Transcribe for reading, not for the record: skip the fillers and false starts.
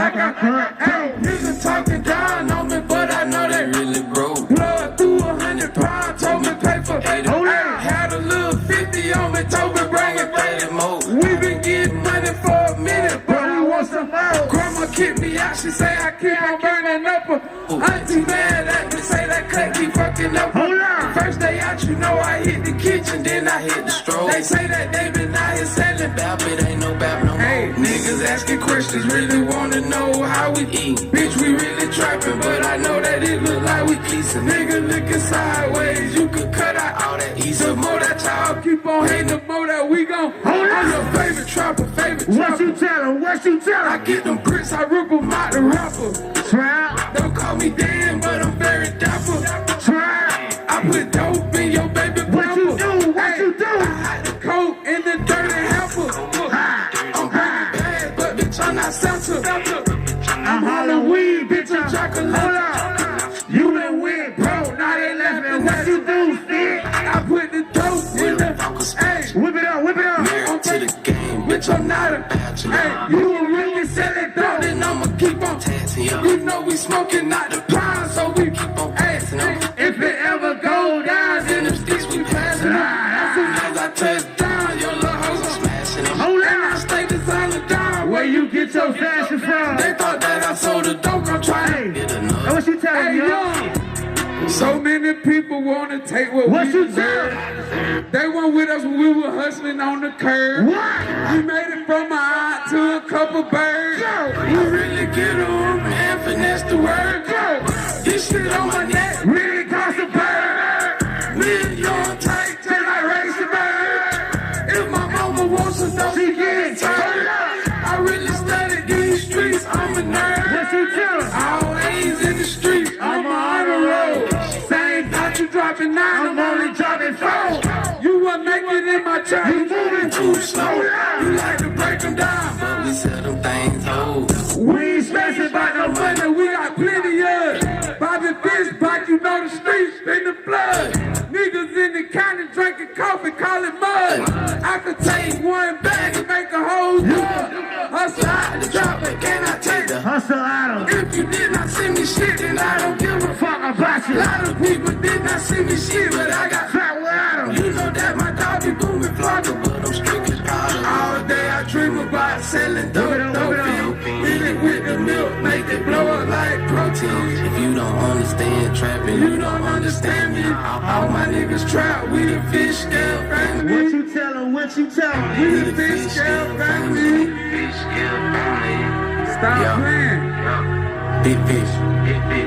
like I could. Hey, niggas talking down on me, but I know they really broke. Blood through 100 pounds, told me pay for 80. Had a little 50 on me, told me bring it 30 more. We been getting money for a minute, but we want some more. Grandma kicked me out, she say I keep on burning up her. Auntie mad at me, say that cut keep fucking up her. First day out, you know I hit the kitchen, then I hit the stroke. They say that they been out here selling bap, it ain't no bap no more. Hey, niggas asking questions, really wanna know how we eat. Bitch, we really trapping, but I know that it look like we keepin'. Nigga looking sideways, you could cut out all that east. The more that y'all keep on hating, the more that we gon' hold on. Your favorite trapper, favorite trapper. What you tell him? What you tell him? I get them bricks, I rip them out the rapper. Trap. Don't call me Dan, but I'm very dapper. Trap. I put dope in your baby pamper. What you do? What you do? I hide the coke in the dirty hamper. I'm bringing bad, but bitch, I'm not Santa. I'm Halloween, bitch, I'm chocolate. You been with, bro, now they left me. What you do, Sid? I put the dope in the hey, whip it up, whip it up. Married to the game, bitch, I'm not a bachelor. Hey, you a really selling dope, then I'ma keep on taxing you. You know we smoking out the pound, so we keep on passing them. If it ever go down, then them sticks we passing them. As soon as I touch down, your little hoes are smashing them. And I stay designer down. Where you get your fashion from? They thought that I sold the dope, I'm trying to get enough. What you telling me? So many people wanna take what we deserve. They weren't with us when we were hustling on the curb. We made it from a eye to a couple birds. We really get on and finesse the word. This shit on my neck really cost a bird. Me and young tight till I raise the bird. If my mama wants some dope, she get tired. I really studied these streets, I'm a nerd. What you tellin'? Always in the streets, I'm on the road. Same thought you dropping 9, I'm only dropping 4. You were making in my church, you moving too slow. You like to break them down, but we sell them things whole. We ain't stressing about no money, we got plenty of. Bobby Fish bike, you know the streets, spin the blood. Niggas in the county drinking coffee, call it mud. I could take one bag and make a whole dub. Hustle out the chopper, can I take the hustle out of? If you did not send me shit, then I don't give a fuck about you. A lot of people did not send me shit, but I got fat without them. You know that my dog be booming flocka, but I'm strict as powder. All day I dream about selling dope, Hit it with the milk, make it blow up like protein. If you don't understand trapping, you don't understand me. All my niggas trap, we the Fishscale family. What you tell 'em, what you tell 'em? We the Fishscale family. Fishscale family. Stop playing. Big fish. Big fish.